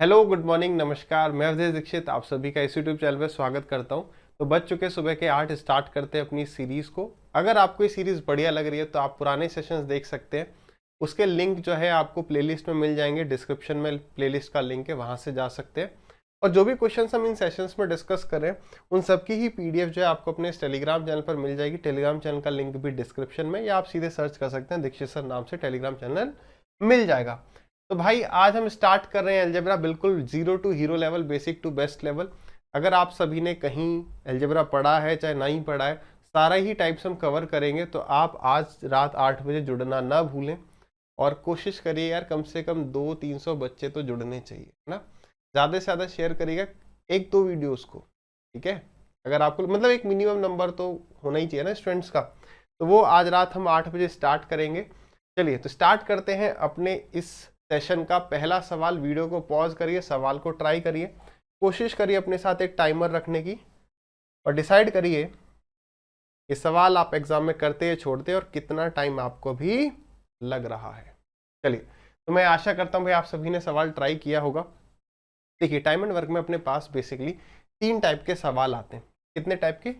Hello, good morning, नमस्कार। मैं अवधेश दीक्षित आप सभी का इस यूट्यूब चैनल पर स्वागत करता हूं। तो बज चुके सुबह के 8, स्टार्ट करते हैं अपनी सीरीज़ को। अगर आपको ये सीरीज़ बढ़िया लग रही है तो आप पुराने सेशंस देख सकते हैं। उसके लिंक जो है आपको प्लेलिस्ट में मिल जाएंगे, डिस्क्रिप्शन में प्लेलिस्ट का लिंक है, वहाँ से जा सकते हैं। और जो भी क्वेश्चन हम इन सेशंस में डिस्कस करें उन सबकी ही पीडीएफ जो है आपको अपने टेलीग्राम चैनल पर मिल जाएगी। टेलीग्राम चैनल का लिंक भी डिस्क्रिप्शन में, या आप सीधे सर्च कर सकते हैं, दीक्षित सर नाम से टेलीग्राम चैनल मिल जाएगा। तो भाई आज हम स्टार्ट कर रहे हैं अलजेब्रा, बिल्कुल zero to hero level, basic to best level. अगर आप सभी ने कहीं अलजेब्रा पढ़ा है चाहे नहीं पढ़ा है, सारा ही टाइप्स हम कवर करेंगे। तो आप आज रात 8 बजे जुड़ना ना भूलें और कोशिश करिए यार, कम से कम 200-300 बच्चे तो जुड़ने चाहिए ना। ज़्यादा से ज़्यादा शेयर करिएगा 1-2 वीडियोस को, ठीक है। अगर आपको मतलब एक मिनिमम नंबर तो होना ही चाहिए ना स्टूडेंट्स का। तो वो आज रात हम 8 बजे स्टार्ट करेंगे। चलिए तो स्टार्ट करते हैं अपने इस सेशन का पहला सवाल। वीडियो को पॉज करिए, सवाल को ट्राई करिए, कोशिश करिए अपने साथ एक टाइमर रखने की और डिसाइड करिए कि सवाल आप एग्जाम में करते या छोड़ते और कितना टाइम आपको भी लग रहा है। चलिए तो मैं आशा करता हूं भाई आप सभी ने सवाल ट्राई किया होगा। देखिए टाइम एंड वर्क में अपने पास बेसिकली 3 टाइप के सवाल आते हैं। कितने टाइप के?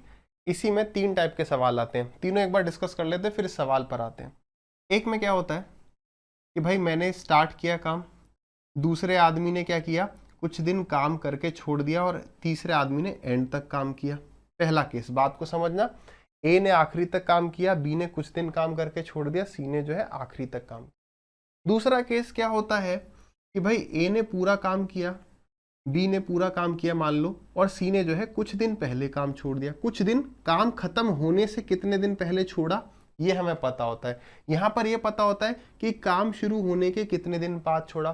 इसी में 3 टाइप के सवाल आते हैं। तीनों एक बार डिस्कस कर लेते हैं, फिर इस सवाल पर आते हैं। एक में क्या होता है कि भाई मैंने स्टार्ट किया काम, दूसरे आदमी ने क्या किया, कुछ दिन काम करके छोड़ दिया, और तीसरे आदमी ने एंड तक काम किया। पहला केस, बात को समझना, ए ने आखिरी तक काम किया, बी ने कुछ दिन काम करके छोड़ दिया, सी ने जो है आखिरी तक काम किया। दूसरा केस क्या होता है कि भाई ए ने पूरा काम किया, बी ने पूरा काम किया मान लो, और सी ने जो है कुछ दिन पहले काम छोड़ दिया। कुछ दिन काम खत्म होने से कितने दिन पहले छोड़ा ये हमें पता होता है। यहाँ पर ये पता होता है कि काम शुरू होने के कितने दिन बाद छोड़ा।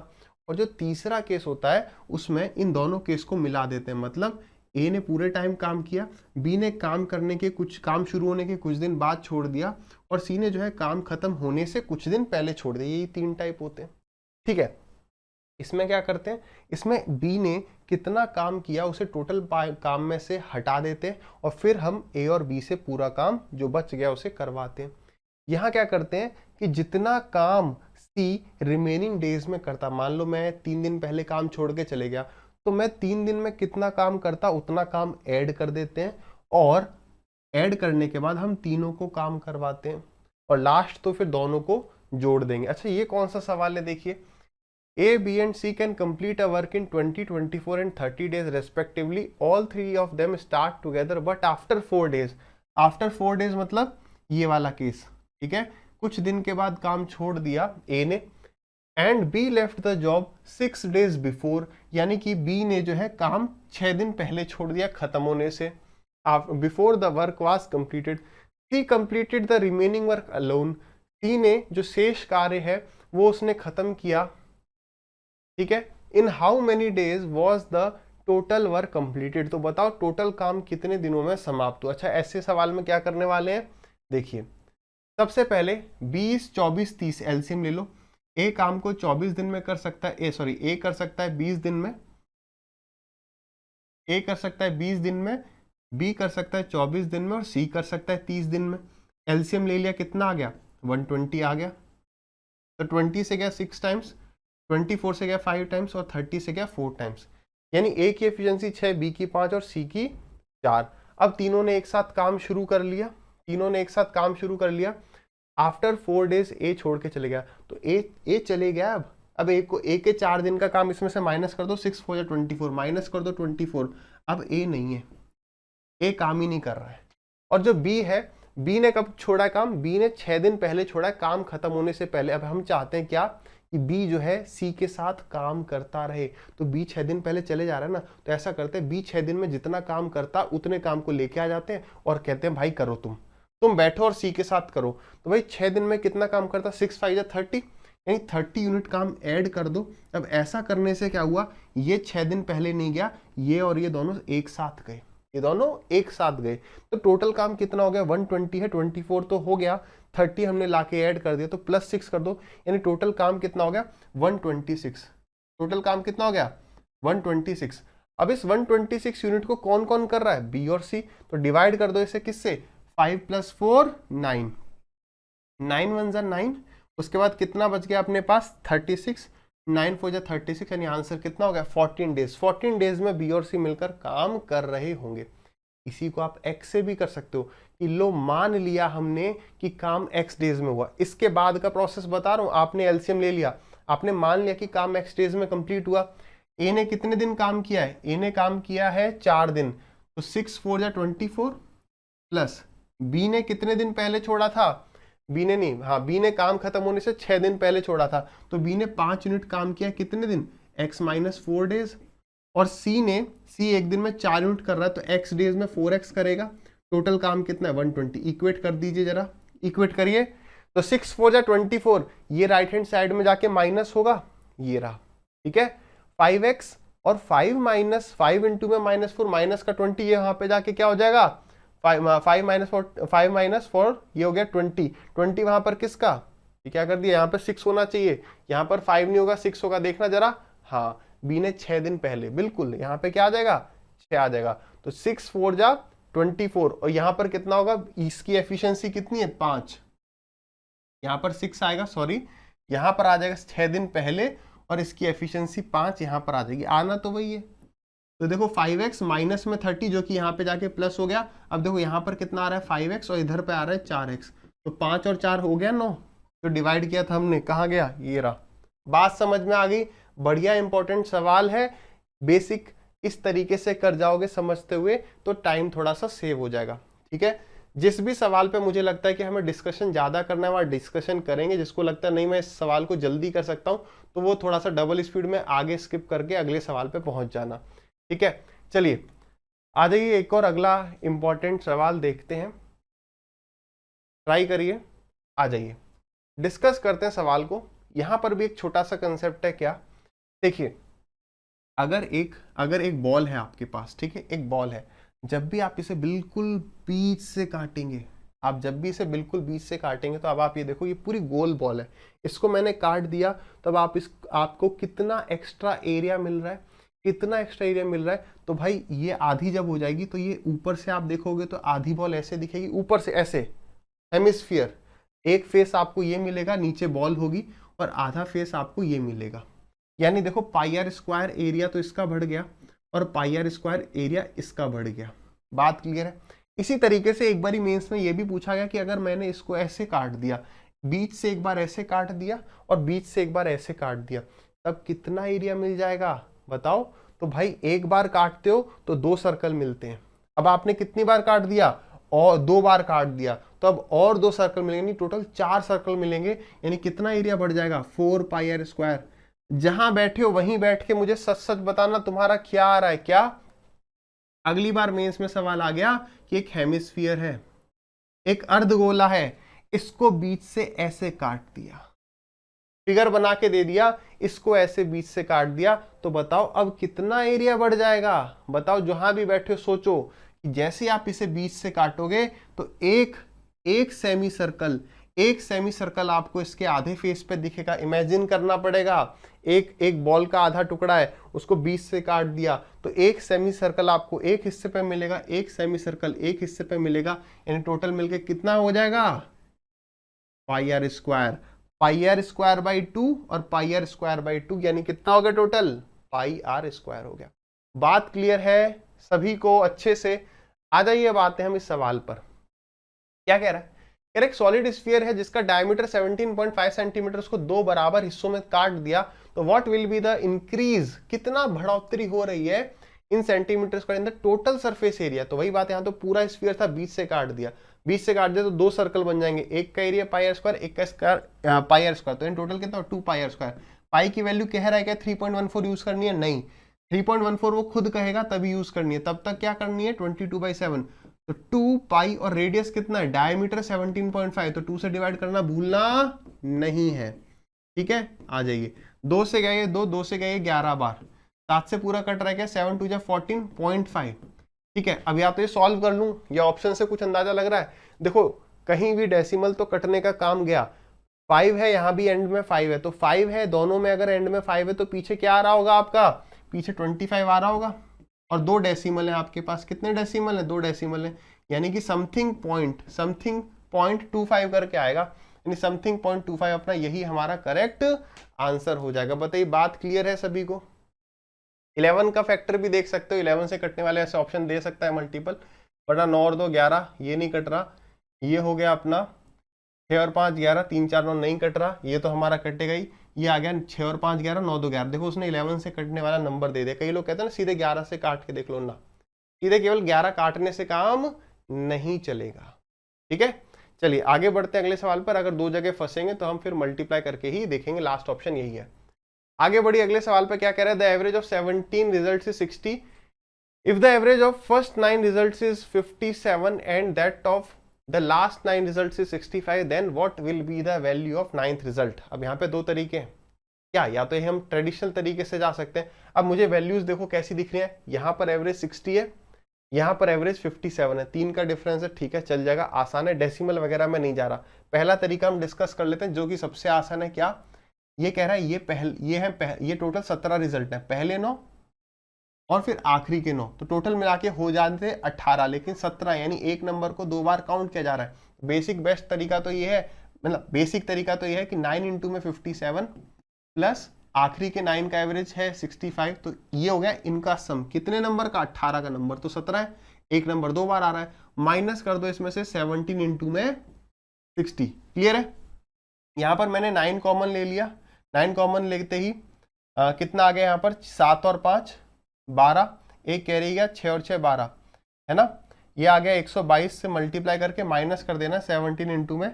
और जो तीसरा केस होता है उसमें इन दोनों केस को मिला देते हैं। मतलब ए ने पूरे टाइम काम किया, बी ने काम शुरू होने के कुछ दिन बाद छोड़ दिया, और सी ने जो है काम खत्म होने से कुछ दिन पहले छोड़ दिया। यही 3 टाइप होते हैं, ठीक है। इसमें क्या करते हैं, इसमें बी ने कितना काम किया उसे टोटल काम में से हटा देते हैं, और फिर हम ए और बी से पूरा काम जो बच गया उसे करवाते हैं। यहाँ क्या करते हैं कि जितना काम सी रिमेनिंग डेज में करता, मान लो मैं 3 दिन पहले काम छोड़ के चले गया, तो मैं 3 दिन में कितना काम करता उतना काम ऐड कर देते हैं, और ऐड करने के बाद हम तीनों को काम करवाते हैं, और लास्ट तो फिर दोनों को जोड़ देंगे। अच्छा ये कौन सा सवाल है, देखिए, A, B and C can complete a work in 20, 24 and 30 days respectively. All three of them start together but after 4 days. After 4 days मतलब ये वाला केस, ठीक है। कुछ दिन के बाद काम छोड़ दिया A ने, and B left the job 6 days before, यानी कि B ने जो है काम 6 दिन पहले छोड़ दिया खत्म होने से। Before the work was completed, C completed the remaining work alone. C ने जो शेष कार्य है वो उसने खत्म किया, ठीक है। In how many days was the total work completed, तो बताओ टोटल काम कितने दिनों में समाप्त हुआ। अच्छा ऐसे सवाल में क्या करने वाले हैं, देखिए सबसे पहले 20, 24, 30 एलसीएम ले लो। ए काम को 24 दिन में कर सकता है, ए कर सकता है 20 दिन में, ए कर सकता है 20 दिन में, बी कर सकता है 24 दिन में, और सी कर सकता है 30 दिन में। एलसीएम ले लिया, कितना आ गया, 120 आ गया। तो 20 से गया 6 टाइम्स, 24 से गया 5 टाइम्स, और 30 से गया 4 टाइम्स। यानी ए की एफिशिएंसी 6, बी की 5 और सी की 4। अब तीनों ने एक साथ काम शुरू कर लिया, आफ्टर 4 डेज ए छोड़ के चले गया, तो ए चले गया। अब ए के 4 दिन का काम इसमें से माइनस कर दो, 6 4 24, माइनस कर दो 24। अब ए नहीं है, ए काम ही नहीं कर रहा है। और जो बी है, बी ने कब छोड़ा काम, बी ने 6 दिन पहले छोड़ा, काम खत्म होने से पहले। अब हम चाहते हैं क्या कि बी जो है सी के साथ काम करता रहे, तो बी 6 दिन पहले चले जा रहा है ना, तो ऐसा करते हैं बी 6 दिन में जितना काम करता उतने काम को लेके आ जाते हैं और कहते हैं भाई करो, तुम बैठो और सी के साथ करो। तो भाई 6 दिन में कितना काम करता, 6 5 30, यानी 30 यूनिट काम ऐड कर दो। अब ऐसा करने से क्या हुआ, ये 6 दिन पहले नहीं गया, ये और ये दोनों एक साथ गए, तो टोटल काम कितना हो गया, 120 है, 24 तो हो गया, 30 हमने लाके ऐड कर दिया, तो प्लस 6 कर दो, यानी टोटल काम कितना हो गया, 126। टोटल काम कितना हो गया, 126। अब इस 126 यूनिट को कौन कौन कर रहा है, बी और सी, तो डिवाइड कर दो इसे किससे, 5 + 4 9, 9 1 9। उसके बाद कितना बच गया अपने पास, 36। 9 4 36, यानी आंसर कितना हो गया 14 डेज। 14 डेज में बी और सी मिलकर काम कर रहे होंगे। इसी को आप x से भी कर सकते हो कि लो मान लिया हमने कि काम x डेज में हुआ। इसके बाद का प्रोसेस बता रहा हूं, आपने एलसीएम ले लिया, आपने मान लिया कि काम x डेज में कंप्लीट हुआ। ए ने कितने दिन काम किया है, ए ने काम किया है 4 दिन, तो 6 4 24 प्लस बी ने कितने दिन पहले छोड़ा था, बी ने नहीं, हाँ बी ने काम खत्म होने से 6 दिन पहले छोड़ा था, तो बी ने 5 यूनिट काम किया कितने दिन, x माइनस 4 डेज। और सी एक दिन में 4 यूनिट कर रहा है, तो x डेज में 4x करेगा। टोटल काम कितना है 120। इक्वेट कर दीजिए जरा, इक्वेट करिए, तो 6 4 24, ये राइट हैंड साइड में जाके माइनस होगा, ये रहा, ठीक है 5x, और 5 माइनस 5 इंटू में -4 माइनस का 20, ये यहाँ पे जाके क्या हो जाएगा 5 माइनस 4 ये हो गया 20 वहां पर किसका, ये क्या कर दिया, यहाँ पर 6 होना चाहिए, यहाँ पर 5 नहीं होगा 6 होगा, देखना जरा, हाँ बी ने 6 दिन पहले, बिल्कुल यहाँ पे क्या आ जाएगा 6 आ जाएगा, तो 6 4 जा 24, और यहाँ पर कितना होगा, इसकी एफिशिएंसी कितनी है 5, यहाँ पर 6 आएगा, सॉरी यहाँ पर आ जाएगा 6 दिन पहले, और इसकी एफिशिएंसी 5 यहाँ पर आ जाएगी, आना तो वही है। तो देखो 5x माइनस में 30 जो कि यहाँ पे जाके प्लस हो गया। अब देखो यहाँ पर कितना आ रहा है 5x, और इधर पे आ रहा है 4x, तो 5 और 4 हो गया 9, तो डिवाइड किया था हमने, कहाँ गया, ये रहा। बात समझ में आ गई, बढ़िया इंपॉर्टेंट सवाल है, बेसिक इस तरीके से कर जाओगे समझते हुए तो टाइम थोड़ा सा सेव हो जाएगा, ठीक है। जिस भी सवाल पे मुझे लगता है कि हमें डिस्कशन ज्यादा करना है वहाँ डिस्कशन करेंगे, जिसको लगता है नहीं मैं इस सवाल को जल्दी कर सकता हूँ तो वो थोड़ा सा डबल स्पीड में आगे स्किप करके अगले सवाल पे पहुंच जाना, ठीक है। चलिए आ जाइए, एक और अगला इंपॉर्टेंट सवाल देखते हैं, ट्राई करिए, आ जाइए डिस्कस करते हैं सवाल को। यहां पर भी एक छोटा सा कंसेप्ट है, क्या देखिए, अगर एक बॉल है आपके पास, ठीक है, एक बॉल है, जब भी आप इसे बिल्कुल बीच से काटेंगे, आप जब भी इसे बिल्कुल बीच से काटेंगे, तो अब आप ये देखो ये पूरी गोल बॉल है, इसको मैंने काट दिया, तब आपको कितना एक्स्ट्रा एरिया मिल रहा है, कितना एक्स्ट्रा एरिया मिल रहा है, तो भाई ये आधी जब हो जाएगी तो ये ऊपर से आप देखोगे तो आधी बॉल ऐसे दिखेगी, ऊपर से ऐसे हेमिस्फीयर, एक फेस आपको ये मिलेगा, नीचे बॉल होगी, और आधा फेस आपको ये मिलेगा। यानी देखो पाई आर स्क्वायर एरिया तो इसका बढ़ गया, और पाई आर स्क्वायर एरिया इसका बढ़ गया। बात क्लियर है। इसी तरीके से एक बारी मेंस में ये भी पूछा गया कि अगर मैंने इसको ऐसे काट दिया, बीच से एक बार ऐसे काट दिया और बीच से एक बार ऐसे काट दिया, तब कितना एरिया मिल जाएगा बताओ। तो भाई एक बार काटते हो तो 2 सर्कल मिलते हैं, अब आपने कितनी बार काट दिया, और 2 बार काट दिया, तो अब और 2 सर्कल मिलेंगे, टोटल 4 सर्कल मिलेंगे, यानी कितना एरिया बढ़ जाएगा 4 पाई आर स्क्वायर। जहां बैठे हो वहीं बैठ के मुझे सच सच बताना तुम्हारा क्या आ रहा है, क्या अगली बार मेंस में सवाल आ गया कि एक हेमिस्फीयर है, एक अर्धगोला है, इसको बीच से ऐसे काट दिया, फिगर बना के दे दिया, इसको ऐसे बीच से काट दिया, तो बताओ अब कितना एरिया बढ़ जाएगा, बताओ जहां भी बैठे हो सोचो कि जैसे आप इसे बीच से काटोगे तो एक सेमी सर्कल आपको इसके आधे फेस पे दिखेगा। इमेजिन करना पड़ेगा, एक बॉल का आधा टुकड़ा है, उसको बीच से काट दिया, तो एक सेमी सर्कल आपको एक हिस्से पे मिलेगा, एक सेमी सर्कल एक हिस्से पे मिलेगा, यानी टोटल मिलके कितना हो जाएगा पाई आर स्क्वायर बाई 2 और पाई आर स्क्वायर बाई 2, यानी कितना हो गया टोटल पाई आर स्क्वायर हो गया। बात क्लियर है सभी को अच्छे से। आ जाइए अब आते हैं हम इस सवाल पर, क्या कह रहा है, एक सॉलिड स्फीयर है जिसका डायमीटर 17.5 सेंटीमीटर, उसको 2 बराबर हिस्सों में काट दिया, तो what will be the increase, कितना बढ़ोतरी हो रही है इन centimetre square in the total surface area. तो वही बात है, यहाँ तो पूरा स्फीयर था, बीच से काट दिया तो 2 सर्कल बन जाएंगे, एक का एरिया पाई आर स्क्वायर, एक का स्क्वायर पाई आर स्क्वायर, तो इन टोटल कितना 2 पाई आर स्क्वायर। पाई की वैल्यू कह रहा है क्या 3.14 यूज करनी है, नहीं 3.14 वो खुद कहेगा तभी यूज करनी है, तब तक क्या करनी है 22/7, तो 2 पाई और रेडियस कितना है, डायमीटर 17.5, तो 2 से डिवाइड करना भूलना नहीं है, ठीक है। आ जाइए 2 से गए 2 से गए 11 बार, 7 से पूरा कट रह गया, 7 2 14.5, ठीक है। अब या तो ये सॉल्व कर लूं या ऑप्शन से कुछ अंदाजा लग रहा है, देखो कहीं भी डेसिमल तो कटने का काम गया, 5 है, यहाँ भी एंड में 5 है, तो 5 है दोनों में, अगर एंड में 5 है तो पीछे क्या आ रहा होगा आपका, पीछे 25 आ रहा होगा, और 2 डेसिमल है आपके पास, कितने डेसिमल है 2 डेसिमल है, यानी कि समथिंग पॉइंट 25 करके आएगा, यानी समथिंग 0.25 अपना यही हमारा करेक्ट आंसर हो जाएगा। बताइए बात क्लियर है सभी को? 11 का फैक्टर भी देख सकते हो, 11 से कटने वाले ऐसे ऑप्शन दे सकता है मल्टीपल, वरना 9 और 2 11, ये नहीं कट रहा। ये हो गया अपना 6 और 5 11, 3 4 9 नहीं कट रहा, ये तो हमारा कटेगा ही। ये आ गया 6 और 5 11, 9 2 11। देखो उसने 11 से कटने वाला नंबर दे दिया। कई लोग कहते हैं ना सीधे 11 से काट के देख लो, ना, सीधे केवल 11 काटने से काम नहीं चलेगा। ठीक है, चलिए आगे बढ़ते हैं अगले सवाल पर। अगर दो जगह फंसेंगे तो हम फिर मल्टीप्लाई करके ही देखेंगे, लास्ट ऑप्शन यही है। आगे बढ़िए अगले सवाल पे, क्या कह रहा है? The average of 17 results is 60 if the average of first 9 results is 57 and that of the last 9 results is 65, then what will be the value of 9th result. अब यहाँ पे दो तरीके हैं क्या, या तो हम ट्रेडिशनल तरीके से जा सकते हैं। अब मुझे वैल्यूज देखो कैसी दिख रही है, यहाँ पर एवरेज 60 है, यहाँ पर एवरेज 57 है, 3 का डिफरेंस है। ठीक है, चल जाएगा, आसान है, डेसिमल वगैरह में नहीं जा रहा। पहला तरीका हम डिस्कस कर लेते हैं जो कि सबसे आसान है। क्या ये कह रहा है? ये टोटल 17 रिजल्ट है, पहले 9 और फिर आखिरी के 9, तो टोटल मिला के हो जाते 18, लेकिन 17 यानी एक नंबर को 2 बार काउंट किया जा रहा है। बेसिक बेस्ट तरीका तो ये है, मतलब बेसिक तरीका तो ये है कि 9 इंटू में 57 प्लस आखिरी के 9 का एवरेज है 65, तो ये हो गया इनका सम। कितने नंबर का? 18 का नंबर, तो 17 है, एक नंबर 2 बार आ रहा है। माइनस कर दो इसमें से 17 इंटू में 60। क्लियर है? यहां पर मैंने 9 कॉमन ले लिया, 9 कॉमन लेते ही कितना आ गया यहाँ पर? 7 और 5 12, एक कैरी गया, 6 और 6 12, है ना। ये आ गया 122 से मल्टीप्लाई करके माइनस कर देना 17 इंटू में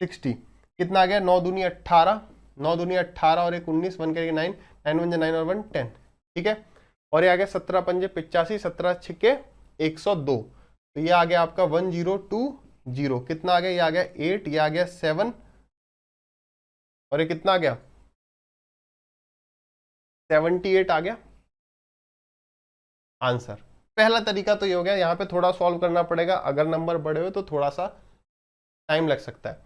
60, कितना आ गया? 9 दूनी 18, 9 दूनी 18 और एक 19, 1 करेंगे 9, 9 1 9 और 1 10। ठीक है, और ये आ गया 17 पंजे 85, 17 छिके 102, तो ये आ गया आपका 1020। कितना आ गया? ये आ गया 8, ये आ गया 7 और ये कितना आ गया? 78 आ गया आंसर। पहला तरीका तो ये हो गया, यहाँ पे थोड़ा सॉल्व करना पड़ेगा, अगर नंबर बड़े हो तो थोड़ा सा टाइम लग सकता है।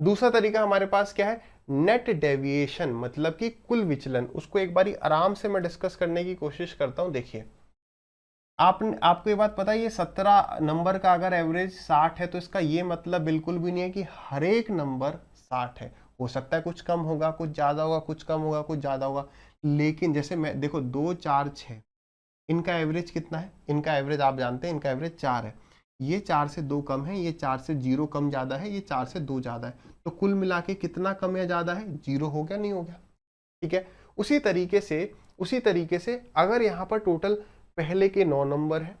दूसरा तरीका हमारे पास क्या है? नेट डेविएशन, मतलब कि कुल विचलन। उसको एक बारी आराम से मैं डिस्कस करने की कोशिश करता हूं। देखिए आपको ये बात पता है, ये 17 नंबर का अगर एवरेज 60 है तो इसका ये मतलब बिल्कुल भी नहीं है कि हर एक नंबर 60 है। हो सकता है कुछ कम होगा, कुछ ज्यादा होगा, कुछ कम होगा, कुछ ज्यादा होगा, लेकिन जैसे मैं देखो 2 4 6, इनका एवरेज कितना है? इनका एवरेज आप जानते हैं, इनका एवरेज 4 है। ये 4 से 2 कम है, ये 4 से 0 कम ज्यादा है, ये 4 से 2 ज्यादा है, तो कुल मिला के कितना कम या ज्यादा है? 0 हो गया, नहीं हो गया? ठीक है, उसी तरीके से अगर यहाँ पर टोटल पहले के 9 नंबर है,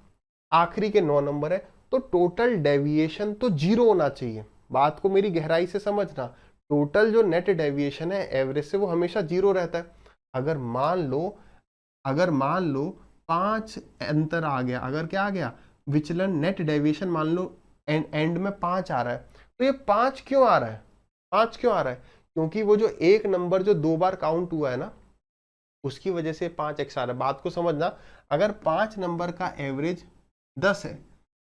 आखिरी के 9 नंबर है, तो टोटल डेविएशन तो 0 होना चाहिए। बात को मेरी गहराई से समझना, टोटल जो नेट डेविएशन है एवरेज से वो हमेशा 0 रहता है। अगर मान लो 5 अंतर आ गया, अगर क्या आ गया? विचलन, नेट डेविएशन मान लो एंड में 5 आ रहा है, तो ये 5 क्यों आ रहा है? 5 क्यों आ रहा है? क्योंकि वो जो एक नंबर जो 2 बार काउंट हुआ है ना, उसकी वजह से 5 एक्स आ रहा है। बात को समझना, अगर 5 नंबर का एवरेज 10 है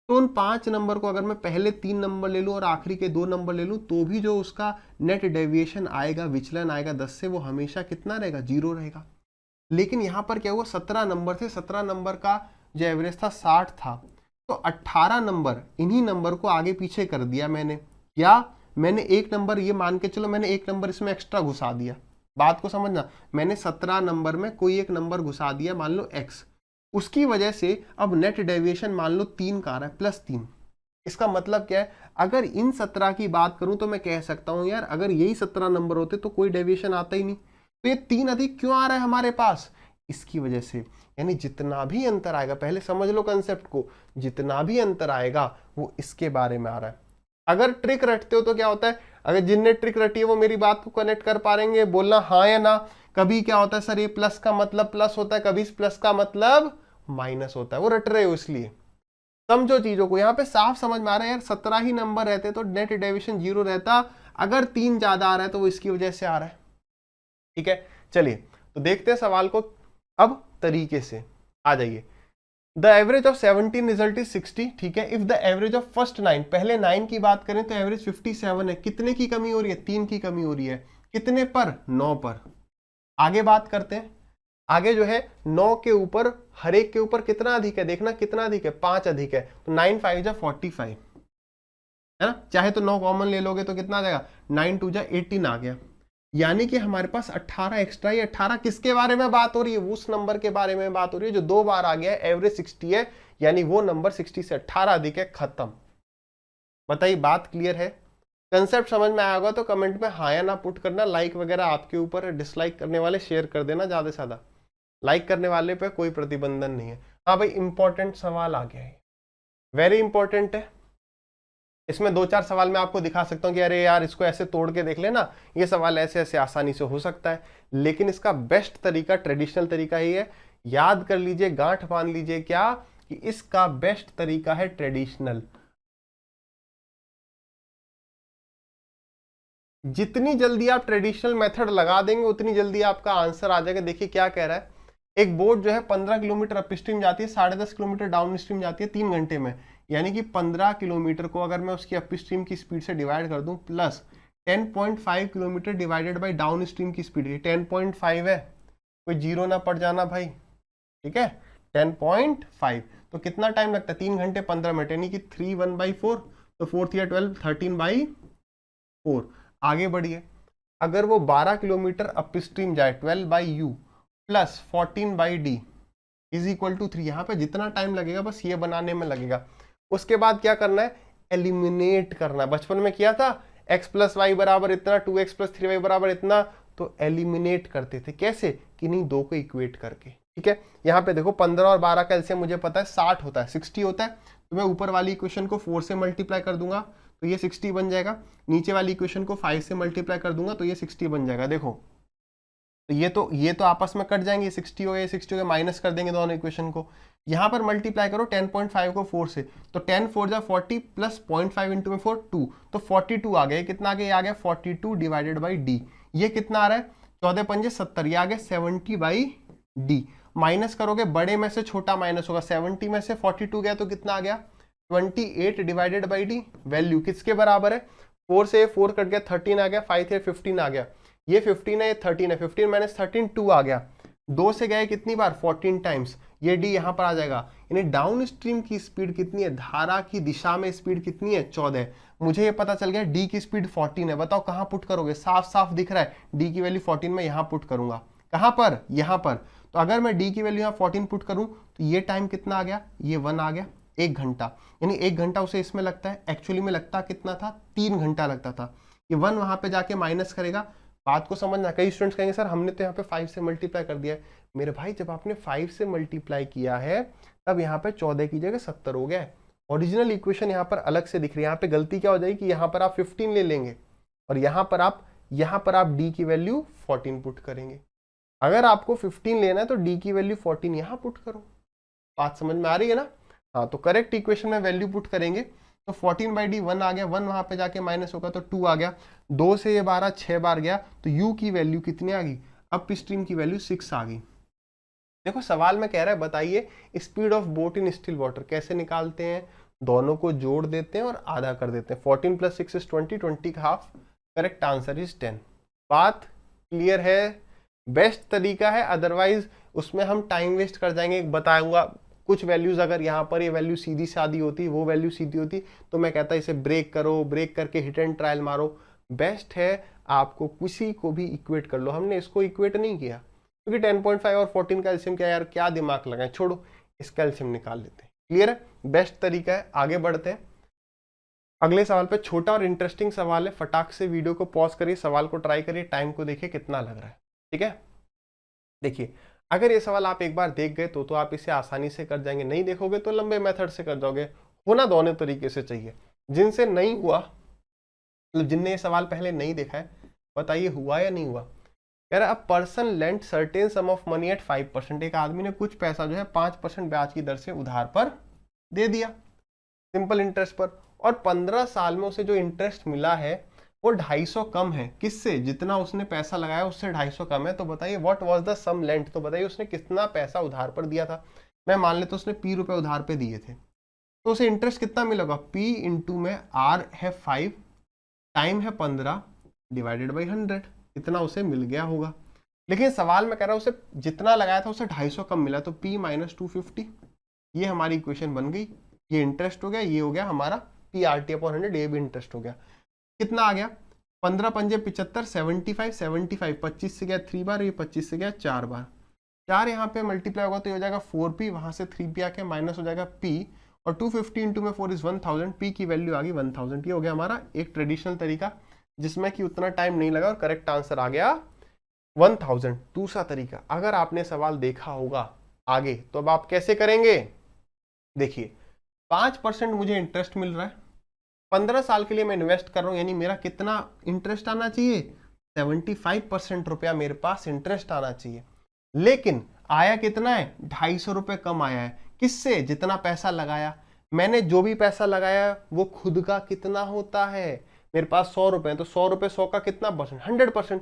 तो उन 5 नंबर को अगर मैं पहले 3 नंबर ले लूं और आखिरी के 2 नंबर ले लूं, तो भी जो उसका नेट डेविएशन आएगा, विचलन आएगा 10 से, वो हमेशा कितना रहेगा? 0 रहेगा। लेकिन यहाँ पर क्या हुआ? 17 नंबर थे, 17 नंबर का जो एवरेज था 60 था, तो 18 नंबर, इन्हीं नंबर को आगे पीछे कर दिया मैंने, या मैंने एक नंबर, ये मान के चलो मैंने एक नंबर इसमें एक्स्ट्रा घुसा दिया। बात को समझना, मैंने 17 नंबर में कोई एक नंबर घुसा दिया, मान लो x, उसकी वजह से अब नेट डेविएशन मान लो 3 का आ रहा है, +3। इसका मतलब क्या है? अगर इन 17 की बात करूं तो मैं कह सकता हूं यार अगर यही 17 नंबर होते तो कोई डेविएशन आता ही नहीं, तो ये 3 अधिक क्यों आ रहा है हमारे पास? इसकी वजह से। यानी जितना भी अंतर आएगा, पहले समझ लो कंसेप्ट को, जितना भी अंतर आएगा वो इसके बारे में आ रहा है। अगर ट्रिक रटते हो तो क्या होता है? अगर जिनने ट्रिक रटी है वो मेरी बात को कनेक्ट कर पा रहेंगे, बोलना हाँ या ना। कभी क्या होता है सर, ये प्लस का मतलब प्लस होता है, कभी इस प्लस का मतलब माइनस होता है, वो रट रहे हो इसलिए। समझो चीजों को, यहाँ पे साफ समझ में आ रहा है यार, 17 ही नंबर रहते तो नेट डेविएशन 0 रहता, अगर 3 ज्यादा आ रहा है तो वो इसकी वजह से आ रहा है। ठीक है, चलिए तो देखते हैं सवाल को अब तरीके से। आ जाइए, the average of 17 result is 60। ठीक है, if the average of first 9, पहले 9 की बात करें तो एवरेज 57 है, कितने की कमी हो रही है? 3 की कमी हो रही है, कितने पर? 9 पर। आगे बात करते हैं, आगे जो है 9 के ऊपर, हर एक के ऊपर कितना अधिक है? देखना कितना अधिक है? 5 अधिक है, तो 9 5 जा 45। है ना, चाहे तो 9 कॉमन ले लोगे तो कितना आ जाएगा, 9 2 जा 18 आ गया। यानी कि हमारे पास 18 एक्स्ट्रा। ये 18 किसके बारे में बात हो रही है, उस नंबर के बारे में बात हो रही है जो 2 बार आ गया है, एवरेज 60 है, यानी वो नंबर 60 से 18 अधिक है, खत्म। बताइए बात क्लियर है, कंसेप्ट समझ में आया होगा तो कमेंट में हाँ या ना पुट करना, लाइक वगैरह आपके ऊपर है, डिसलाइक करने वाले शेयर कर देना ज्यादा से ज्यादा, लाइक करने वाले पे कोई प्रतिबंधन नहीं है। हाँ भाई इंपॉर्टेंट सवाल आ गया है, वेरी इंपॉर्टेंट है। इसमें 2-4 सवाल मैं आपको दिखा सकता हूँ कि अरे यार इसको ऐसे तोड़ के देख लेना, ये सवाल ऐसे ऐसे आसानी से हो सकता है, लेकिन इसका बेस्ट तरीका ट्रेडिशनल तरीका ही है। याद कर लीजिए, गांठ बांध लीजिए क्या, कि इसका बेस्ट तरीका है ट्रेडिशनल। जितनी जल्दी आप ट्रेडिशनल मेथड लगा देंगे उतनी जल्दी आपका आंसर आ जाएगा। देखिए क्या कह रहा है, एक बोट जो है 15 किलोमीटर अप स्ट्रीम जाती है, 10.5 किलोमीटर डाउन स्ट्रीम जाती है 3 घंटे में, यानी कि 15 किलोमीटर को अगर मैं उसकी अप स्ट्रीम की स्पीड से डिवाइड कर दूं plus 10.5 kilometre divided by down stream की स्पीड, 10.5 है, कोई जीरो ना पड़ जाना भाई, ठीक है, 10.5, तो कितना टाइम लगता है, 3 घंटे 15 मिनट, यानी कि 3 1/4, तो 4 या 12 13/4। आगे बढ़िए, अगर वो 12 किलोमीटर अप स्ट्रीम जाए 12/u plus 14/d is equal to 3, यहाँ पे जितना टाइम लगेगा बस ये बनाने में लगेगा। उसके बाद क्या करना है, एलिमिनेट करना है। बचपन में किया था x प्लस वाई बराबर इतना, 2x प्लस 3y बराबर इतना, तो एलिमिनेट करते थे, कैसे, कि नहीं दो को इक्वेट करके, ठीक है। यहाँ पे देखो 15 और 12 का एलसीएम मुझे पता है 60 होता है, 60 होता है, तो मैं ऊपर वाली इक्वेशन को 4 से मल्टीप्लाई कर दूंगा तो ये 60 बन जाएगा, नीचे वाली इक्वेशन को 5 से मल्टीप्लाई कर दूंगा तो ये 60 बन जाएगा। देखो तो ये तो आपस में कट जाएंगे, 60 हो गया 60 हो गया, माइनस कर देंगे दोनों इक्वेशन को, यहाँ पर मल्टीप्लाई करो 10.5 को 4 से, तो 10 4 जा 40 प्लस 0.5 इंटू में 4 2, तो 42 आ गया। कितना आ गया, आ गया 42 डिवाइडेड बाई डी। ये कितना आ रहा है, 14 पंजे 70, ये आ गया 70/d। माइनस करोगे, बड़े में से छोटा माइनस होगा, 70 में से 42 गया तो कितना आ गया, 28 डिवाइडेड बाई डी। वैल्यू किसके बराबर है, 4 से 4 कट गया, 13 आ गया, 5 से 15 आ गया, ये 15 है, ये 13 है, 15 माइनस 13 2 आ गया, 2 से गए कितनी बार, 14 टाइम्स, ये डी यहाँ पर आ जाएगा। यानी डाउन स्ट्रीम की स्पीड कितनी है, धारा की दिशा में स्पीड कितनी है, 14। मुझे ये पता चल गया डी की स्पीड 14 है, बताओ कहाँ पुट करोगे, साफ साफ दिख रहा है डी की वैल्यू 14 में यहाँ पुट करूंगा, कहाँ पर, यहाँ पर। तो अगर मैं डी की वैल्यू यहाँ 14 पुट करूं तो ये टाइम कितना आ गया, ये 1 आ गया, 1 घंटा, यानी 1 घंटा उसे इसमें लगता है, एक्चुअली में लगता कितना था, 3 घंटा लगता था। ये 1 वहां पे जाके माइनस करेगा, बात को समझना। कई स्टूडेंट्स कहेंगे सर हमने तो यहाँ पे 5 से मल्टीप्लाई कर दिया है। मेरे भाई जब आपने 5 से मल्टीप्लाई किया है तब यहाँ पे 14 की जगह 70 हो गया है। ओरिजिनल इक्वेशन यहाँ पर अलग से दिख रही है। यहाँ पे गलती क्या हो जाएगी कि यहाँ पर आप 15 ले लेंगे और यहाँ पर आप डी की वैल्यू 14 पुट करेंगे। अगर आपको 15 लेना है तो डी की वैल्यू 14 यहाँ पुट करो। बात समझ में आ रही है ना। हाँ, तो करेक्ट इक्वेशन में वैल्यू पुट करेंगे तो 14/d 1 आ गया, 1 वहां पे जाके माइनस होगा तो 2 आ गया, 2 से ये 12 6 बार गया तो u की वैल्यू कितनी आ गई, अप स्ट्रीम की वैल्यू 6 आ गई। देखो सवाल में कह रहा है बताइए speed of boat in still water कैसे निकालते हैं, दोनों को जोड़ देते हैं और आधा कर देते हैं। 14 + 6 = 20, 20 का हाफ, करेक्ट आंसर इज 10। बात क्लियर है, बेस्ट तरीका है, अदरवाइज उसमें हम टाइम वेस्ट कर जाएंगे। बताऊंगा कुछ वैल्यूज अगर यहाँ पर ये वैल्यू सीधी सादी होती, वो वैल्यू सीधी होती, तो मैं कहता इसे ब्रेक करो, ब्रेक करके हिट एंड ट्रायल मारो। बेस्ट है आपको किसी को भी इक्वेट कर लो, हमने इसको इक्वेट नहीं किया क्योंकि 10.5 और 14 का एलसीएम क्या यार, क्या दिमाग लगाएं, छोड़ो इसका एलसीएम निकाल लेते हैं। क्लियर है, बेस्ट तरीका है। आगे बढ़ते हैं अगले सवाल पे। छोटा और इंटरेस्टिंग सवाल है, फटाक से वीडियो को पॉज करिए, सवाल को ट्राई करिए, टाइम को देखिए कितना लग रहा है, ठीक है। देखिए अगर ये सवाल आप एक बार देख गए तो आप इसे आसानी से कर जाएंगे, नहीं देखोगे तो लंबे मेथड से कर जाओगे। होना दोनों तरीके से चाहिए। जिनसे नहीं हुआ, मतलब जिनने ये सवाल पहले नहीं देखा है, बताइए हुआ या नहीं हुआ। कह रहा है a person lent certain some of money at 5%, एक आदमी ने कुछ पैसा जो है 5% ब्याज की दर से उधार पर दे दिया, सिंपल इंटरेस्ट पर, और 15 साल में उसे जो इंटरेस्ट मिला है वो 250 कम है, किससे, जितना उसने पैसा लगाया उससे 250 कम है। तो बताइए what was the sum lent, तो बताइए उसने कितना पैसा उधार पर दिया था। मैं मान लेता हूं उसने p रुपए उधार पे दिए थे, तो उसे इंटरेस्ट कितना मिलेगा, p इंटू में r है 5, टाइम है 15 डिवाइडेड बाई 100, इतना उसे मिल गया होगा। लेकिन सवाल में कह रहा है उसे जितना लगाया था उसे 250 कम मिला, तो p - 250, ये हमारी इक्वेशन बन गई। ये इंटरेस्ट हो गया, ये हो गया हमारा पी आर टी अपॉन 100, ये भी इंटरेस्ट हो गया। कितना आ गया, 15 पंजे 75, 75 75, 25 से गया 3 बार, ये 25 से गया 4 बार, 4 यहाँ पे मल्टीप्लाई होगा तो ये हो जाएगा 4p, वहां से 3p आके माइनस हो जाएगा p, और 250 इंटू में 4 इज 1000, p की वैल्यू आ गई 1000। ये हो गया हमारा एक ट्रेडिशनल तरीका जिसमें कि उतना टाइम नहीं लगा और करेक्ट आंसर आ गया 1000। दूसरा तरीका, अगर आपने सवाल देखा होगा आगे तो अब आप कैसे करेंगे, देखिए 5% मुझे इंटरेस्ट मिल रहा है, 15 साल के लिए मैं इन्वेस्ट कर रहा हूं, यानी मेरा कितना इंटरेस्ट आना चाहिए, 75% रुपया मेरे पास इंटरेस्ट आना चाहिए। लेकिन आया कितना है, 250 रुपये कम आया है। किससे, जितना पैसा लगाया मैंने, जो भी पैसा लगाया वो खुद का कितना होता है, मेरे पास 100 रुपए है तो 100 रुपए 100 का कितना परसेंट, 100%।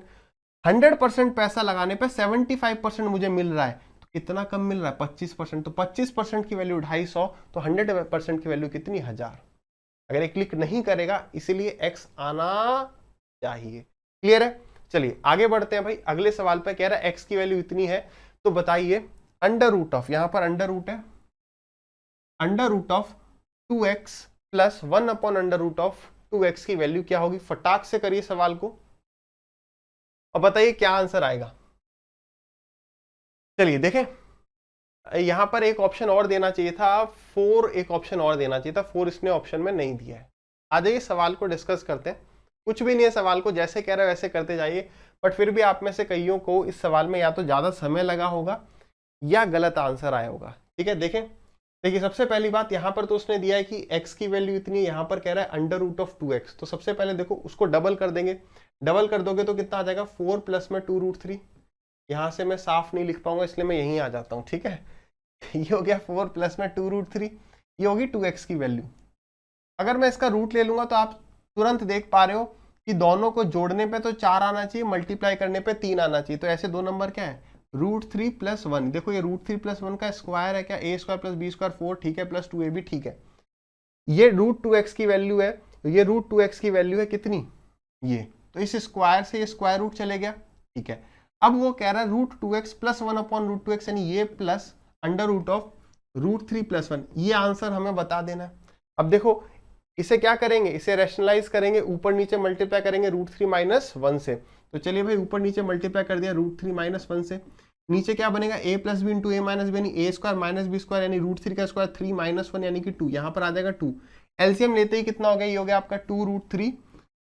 100% पैसा लगाने पे 75% मुझे मिल रहा है, तो कितना कम मिल रहा है, 25%। तो 25% की वैल्यू 250, तो 100% की वैल्यू कितनी, 1000। अगर ये क्लिक नहीं करेगा इसीलिए x आना चाहिए। क्लियर है, चलिए आगे बढ़ते हैं भाई। अगले सवाल पे कह रहा है x की वैल्यू इतनी है, तो बताइए अंडर रूट ऑफ, यहां पर अंडर रूट है, under root of 2x plus 1 upon under root of 2x की वैल्यू क्या होगी। फटाक से करिए सवाल को और बताइए क्या आंसर आएगा। चलिए देखें, यहां पर एक ऑप्शन और देना चाहिए था 4, एक ऑप्शन और देना चाहिए था 4, इसने ऑप्शन में नहीं दिया है। आ जाइए सवाल को डिस्कस करते हैं। कुछ भी नहीं है सवाल को, जैसे कह रहे हैं वैसे करते जाइए, बट फिर भी आप में से कईयों को इस सवाल में या तो ज्यादा समय लगा होगा या गलत आंसर आया होगा। ठीक है, देखें, देखिए सबसे पहली बात, यहां पर तो उसने दिया है कि x की वैल्यू इतनी है, यहां पर कह रहा है अंडर रूट ऑफ 2x, तो सबसे पहले देखो उसको डबल कर देंगे। डबल कर दोगे तो कितना आ जाएगा, 4 प्लस में 2√3। यहां से मैं साफ नहीं लिख पाऊंगा इसलिए मैं यहीं आ जाता हूं। ठीक है, ये हो गया 4 प्लस में 2√3, ये होगी 2x की वैल्यू। अगर मैं इसका रूट ले लूंगा तो आप तुरंत देख पा रहे हो कि दोनों को जोड़ने पे तो 4 आना चाहिए, मल्टीप्लाई करने पे 3 आना चाहिए। तो ऐसे दो नंबर क्या है, √3 + 1। देखो ये √3 + 1 का स्क्वायर है क्या, a² + b² 4, ठीक है, प्लस 2ab, ठीक है। ये √2x की वैल्यू है, तो ये √2x की वैल्यू है कितनी, ये, तो इस स्क्वायर से ये स्क्वायर रूट चले गया। ठीक है, अब वो कह रहा है √2x + 1 अपॉन √2x, यानी ये प्लस अंडर रूट ऑफ √3 + 1, ये आंसर हमें बता देना है। अब देखो इसे क्या करेंगे, इसे रैशनलाइज करेंगे, ऊपर नीचे मल्टीप्लाई करेंगे √3 - 1 से। तो चलिए भाई ऊपर नीचे मल्टीप्लाई कर दिया √3 - 1 से, नीचे क्या बनेगा, a + b × a - b, यानी a² - b² यानी √3 का स्क्वायर 3 - 1 यानी कि 2, यहाँ पर आ जाएगा 2। एलसीएम लेते ही कितना हो गया, ये हो गया आपका 2√3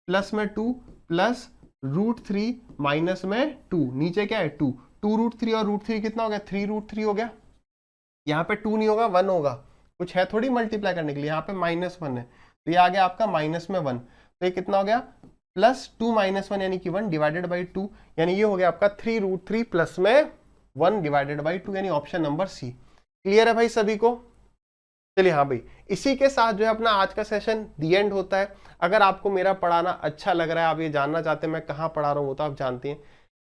प्लस में 2 प्लस √3 माइनस में 2, नीचे क्या है 2, 2√3 और √3 कितना हो गया, 3√3 हो गया। यहाँ पे 2 नहीं होगा 1 होगा, कुछ है थोड़ी मल्टीप्लाई करने के लिए, यहाँ पे -1 है, तो ये आ गया आपका -1। तो ये कितना हो गया, +2 - 1 यानी कि 1 डिवाइडेड बाई 2, यानी ये हो गया आपका 3√3 प्लस में 1 डिवाइडेड बाई 2, यानी ऑप्शन नंबर सी। क्लियर है भाई सभी को। चलिए हाँ भाई, इसी के साथ जो है अपना आज का सेशन दी एंड होता है। अगर आपको मेरा पढ़ाना अच्छा लग रहा है, आप ये जानना चाहते हैं मैं कहाँ पढ़ा रहा हूँ, वो तो आप जानते हैं,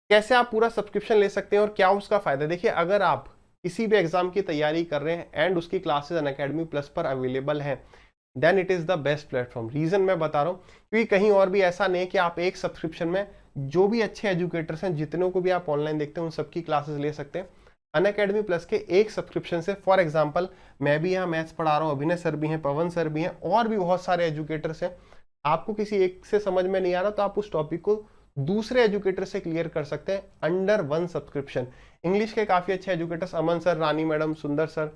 कैसे आप पूरा सब्सक्रिप्शन ले सकते हैं और क्या उसका फायदा। देखिए अगर आप किसी भी एग्जाम की तैयारी कर रहे हैं एंड उसकी क्लासेस अनअकैडमी प्लस पर अवेलेबल हैं, then it is the best platform. Reason मैं बता रहा हूँ क्योंकि कहीं और भी ऐसा नहीं कि आप एक सब्सक्रिप्शन में जो भी अच्छे एजुकेटर्स हैं, जितनों को भी आप ऑनलाइन देखते हैं, उन सबकी क्लासेस ले सकते हैं अनअकैडमी प्लस के एक सब्सक्रिप्शन से। फॉर एग्जाम्पल मैं भी यहाँ मैथ्स पढ़ा रहा हूँ, अभिनय सर भी हैं, पवन सर भी हैं, और भी बहुत सारे एजुकेटर्स हैं। आपको किसी एक से समझ में नहीं आ रहा तो आप उस टॉपिक को दूसरे एजुकेटर से क्लियर कर सकते हैं अंडर 1 सब्सक्रिप्शन। इंग्लिश के काफ़ी अच्छे एजुकेटर्स, अमन सर, रानी मैडम, सुंदर सर,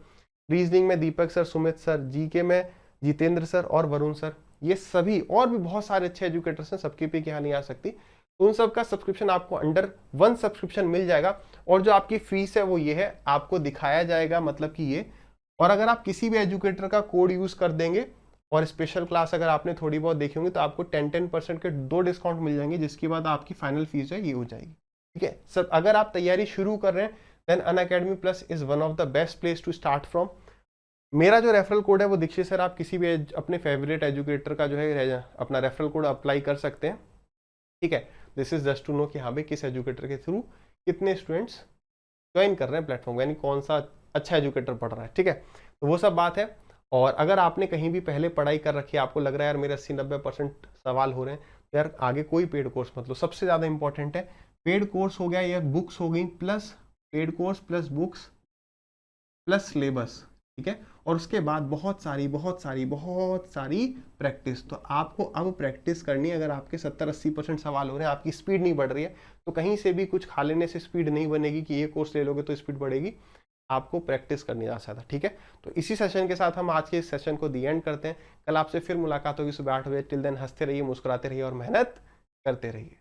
रीजनिंग में दीपक सर, सुमित सर, जीके में जितेंद्र सर और वरुण सर, ये सभी और भी बहुत सारे अच्छे एजुकेटर्स हैं, सबकी पिक यहाँ नहीं आ सकती। तो उन सब का सब्सक्रिप्शन आपको अंडर 1 सब्सक्रिप्शन मिल जाएगा। और जो आपकी फीस है वो ये है, आपको दिखाया जाएगा, मतलब कि ये। और अगर आप किसी भी एजुकेटर का कोड यूज कर देंगे और स्पेशल क्लास अगर आपने थोड़ी बहुत देखी होंगी तो आपको 10% के 2 डिस्काउंट मिल जाएंगे, जिसके बाद आपकी फाइनल फीस है ये हो जाएगी। ठीक है सर, अगर आप तैयारी शुरू कर रहे हैं then Unacademy plus is one of the best place to start from. मेरा जो रेफरल कोड है वो दीक्षित सर, आप किसी भी अपने फेवरेट एजुकेटर का जो है अपना रेफरल कोड अप्लाई कर सकते हैं। ठीक है, this is just to know कि हाँ भाई किस एजुकेटर के थ्रू कितने स्टूडेंट्स ज्वाइन कर रहे हैं प्लेटफॉर्म, यानी कौन सा अच्छा एजुकेटर पढ़ रहा है। ठीक है, तो वो सब बात है। और अगर आपने कहीं भी पहले पढ़ाई कर रखी है, आपको लग रहा है यार मेरे 80-90% सवाल हो रहे हैं, तो यार आगे कोई पेड कोर्स मतलब सबसे ज़्यादा इंपॉर्टेंट है पेड कोर्स हो गया या बुक्स हो गई, plus paid course plus books plus syllabus. ठीक है। और उसके बाद बहुत सारी प्रैक्टिस। तो आपको अब प्रैक्टिस करनी है। अगर आपके 70-80% सवाल हो रहे हैं, आपकी स्पीड नहीं बढ़ रही है, तो कहीं से भी कुछ खा लेने से स्पीड नहीं बनेगी कि ये कोर्स ले लोगे तो स्पीड बढ़ेगी। आपको प्रैक्टिस करनी ज़्यादा, ठीक है। तो इसी सेशन के साथ हम आज के इस सेशन को दी एंड करते हैं। कल आपसे फिर मुलाकात होगी सुबह 8 बजे। टिल देन हंसते रहिए, मुस्कुराते रहिए और मेहनत करते रहिए।